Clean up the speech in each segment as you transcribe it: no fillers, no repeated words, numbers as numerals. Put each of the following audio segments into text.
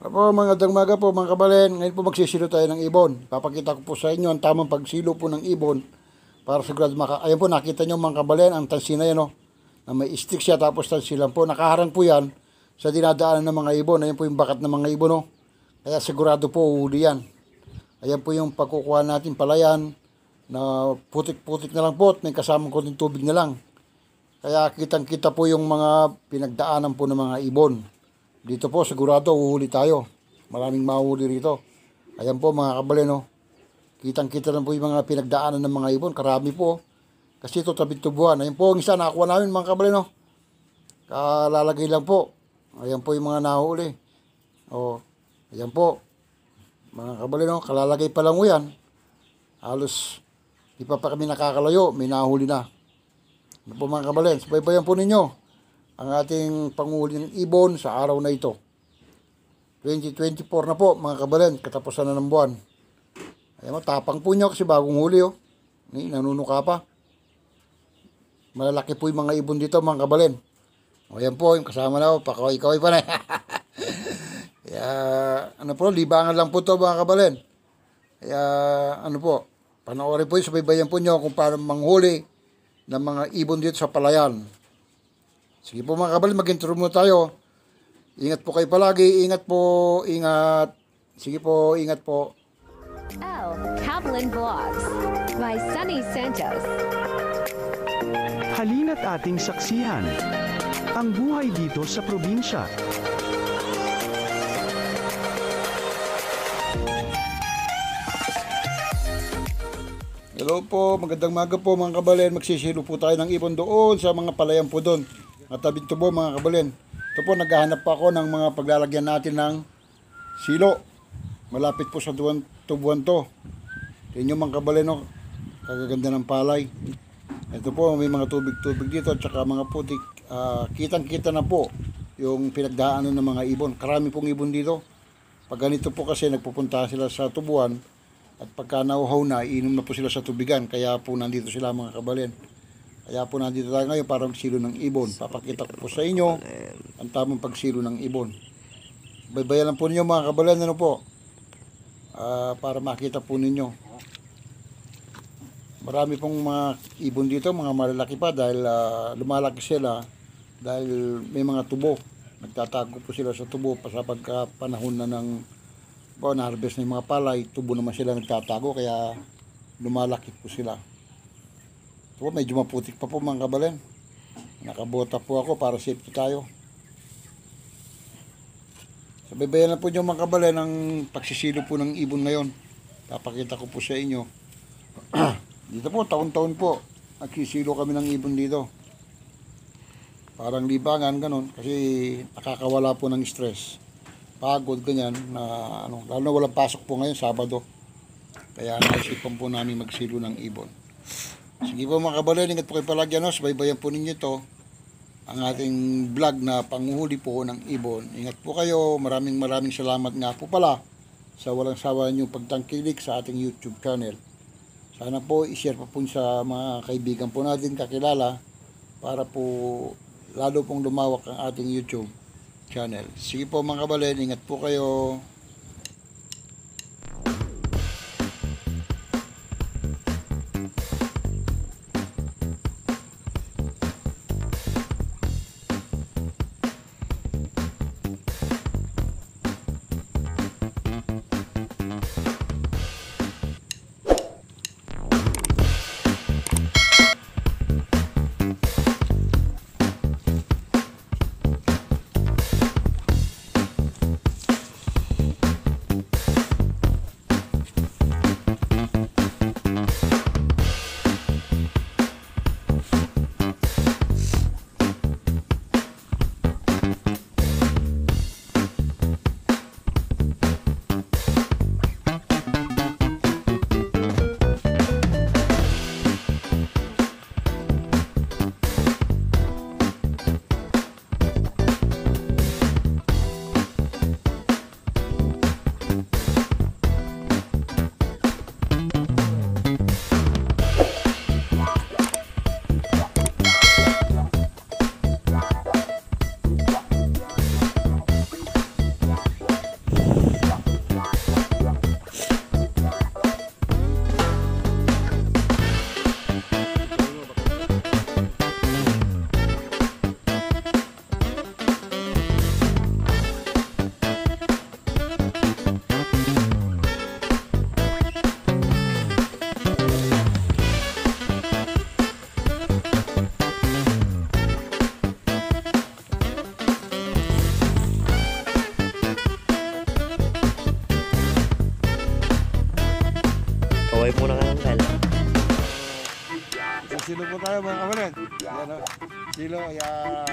Apo, mga dangmaga po mga kabalen. Ngayon po magsisilo tayo ng ibon. Papakita ko po sa inyo ang tamang pagsilo po ng ibon para sigurado Ayan po, nakita nyo mga kabalen, ang tansi na yan, oh, na may stick siya tapos tansi lang po. Nakaharang po yan sa dinadaanan ng mga ibon. Ayan po yung bakat ng mga ibon, oh. Kaya sigurado po uhuli yan. Ayan po yung pagkukuha natin palayan na putik-putik na lang po at may kasamang konting tubig na lang. Kaya kitang-kita po yung mga pinagdaanan po ng mga ibon. Dito po sigurado uhuli tayo. Maraming mahuli rito. Ayan po mga kabalen, oh. Kitang-kita lang po yung mga pinagdaanan ng mga ibon. Karami po. Kasi ito tabing tubuhan. Ayan po ang isa nakakuha namin mga kabalen, oh. Kalalagay lang po. Ayan po yung mga nahuli. Oh, ayan po. Mga kabalen, oh. Kalalagay pa lang po yan. Halos di pa kami nakakalayo. May nahuli na. Ano po mga kabalen. Subaybayan po ninyo ang ating panghuli ng ibon sa araw na ito. 2024 na po mga kabalen, katapusan na ng buwan. Ayan mo, tapang po nyo kasi bagong huli, oh. Nanunuka pa. Malalaki po yung mga ibon dito mga kabalen. O yan po, yung kasama na, oh, pakaway-kaway pa na. Kaya, ano po, libangan lang po to mga kabalen. Kaya, ano po, panoorin po yung subaybayan po nyo kung paano manghuli ng mga ibon dito sa palayan. Sige po mga kabalen, mag-intro muna tayo. Ingat po kayo palagi. Ingat po. Ingat. Sige po, ingat po. Kabalen Vlogs by Sunny Santos. Halina't ating saksihan ang buhay dito sa probinsya. Hello po, magandang maga po mga kabalen. Magsisilo po tayo ng ibon doon sa mga palayan po doon. At tabing tubo mga kabalen. Ito po, naghahanap pa ako ng mga paglalagyan natin ng silo. Malapit po sa tubuan to. Tingnan nyo mga kabalen, oh. Kagaganda ng palay. Ito po, may mga tubig-tubig dito at saka mga putik. Kitang-kita na po yung pinagdaanan ng mga ibon. Karami pong ibon dito. Pag ganito po kasi nagpupunta sila sa tubuan at pagka nauhaw na, iinom na po sila sa tubigan. Kaya po nandito sila mga kabalen. Kaya po nandito tayo ngayon para magsilo ng ibon. Papakita ko po sa inyo ang tamang pagsilo ng ibon. Baybayan lang po ninyo mga kabalen, ano po, para makita po ninyo. Marami pong mga ibon dito, mga malalaki pa dahil lumalaki sila dahil may mga tubo. Nagtatago po sila sa tubo sa pagkapanahon na ng na-harvest ng mga palay. Tubo naman sila nagtatago kaya lumalaki po sila. Ito po, medyo maputik pa po mga kabalen. Nakabota po ako para safety tayo. Sabaybayan na po nyo mga kabalen ang pagsisilo po ng ibon ngayon. Papakita ko po sa inyo. Dito po, taon-taon po, nagsisilo kami ng ibon dito. Parang libangan, ganun. Kasi nakakawala po ng stress. Pagod, ganyan. Lalo na walang pasok po ngayon, Sabado. Kaya naisipan po namin magsilo ng ibon. Sige po mga kabalen, ingat po kayo palagi, ano? Subaybayan po ninyo ito. Ang ating vlog na panguhuli po ng ibon. Ingat po kayo. Maraming salamat nga po pala sa walang sawa niyong pagtangkilik sa ating YouTube channel. Sana po i-share po sa mga kaibigan po natin kakilala para po lalo pong lumawak ang ating YouTube channel. Sige po mga kabalen, ingat po kayo. silo po tayo mga kabalit. Ayan o. Silo, ayan.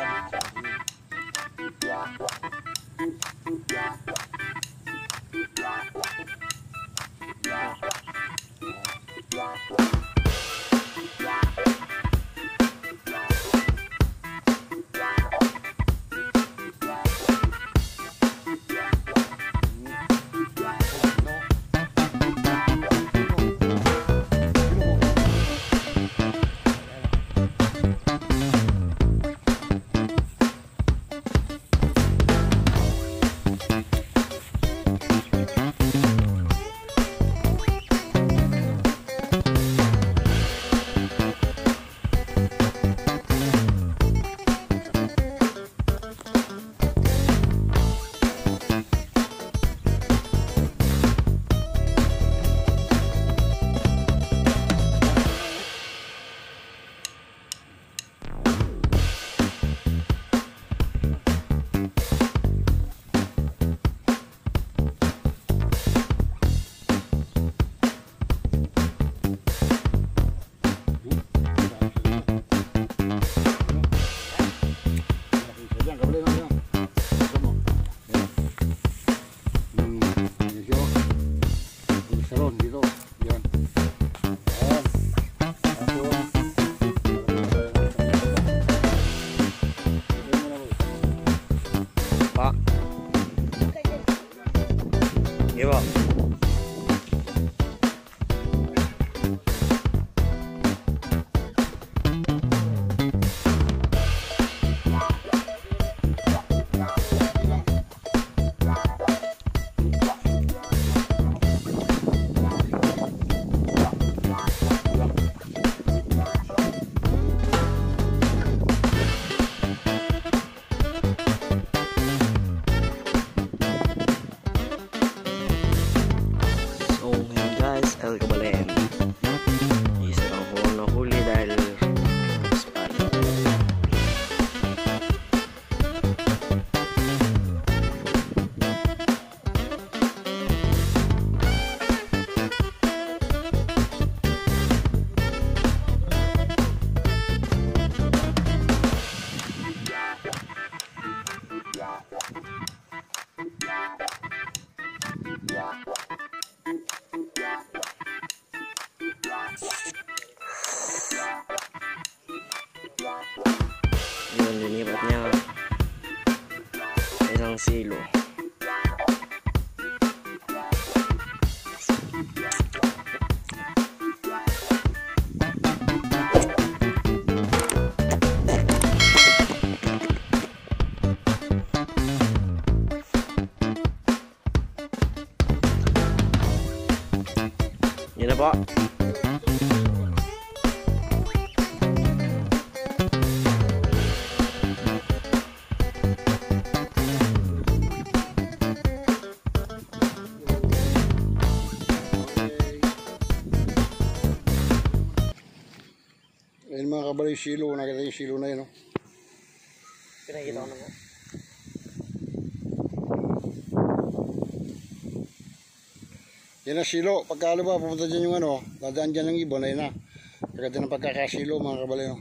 Yun, linipat niya isang silo. Yun na po. Ayun mga kabali, silo. Nakita yung silo na yun, no? Pinakita ko na po. Yan ang silo. Pagka ba, pupunta dyan yung ano, dadaan dyan ng ibon, ayun na. Pagka ng pagkakasilo mga kabali, no?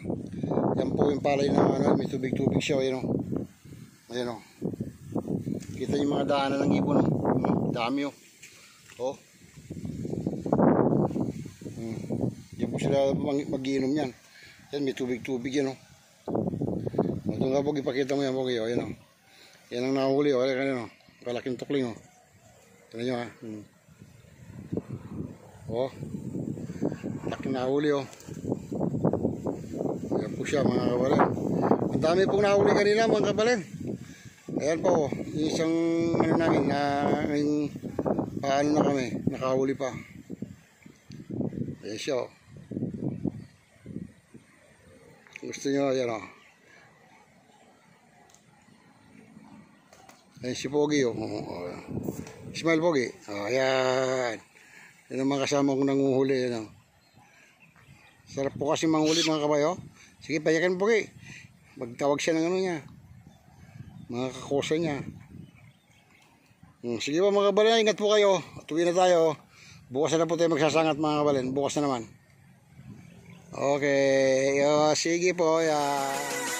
Yan po yung palay na ano, may tubig-tubig siya, ayun, no? Ayun, no? Kita yung mga daanan ng ibon, no? Dami, oh. Oh. Yan po sila mag-iinom yan. Yan, may tubig-tubig yan, oh. Ito nga po, ipakita mo yan, Pogi, oh. Yan, oh. Yan ang nahuli, oh. Ayan, oh. Kalaking tukling, oh. Tignan nyo, ha. Oh, laking nahuli, oh. Ayan po siya mga kabalin. Ang dami pong nahuli kanina mga kabalin. Ayan po, isang ano namin na yung paano na kami, nakahuli pa. Ayan siya, oh. Gusto nyo, ayan, oh. Ayan si Pogi, oh. Smile, Pogi. Oh, ayan. Yan ang mga kasama kong nanguhuli. Yan, oh. Sarap po kasi manghuli mga kabayo. Sige, payakan po kayo. Magtawag siya ng ano niya. Mga kakosa niya. Sige po mga kabalin, ingat po kayo. Tuwi na tayo. Bukas na po tayo magsasangat mga kabalin. Bukas na naman. Okay, sige po, yan.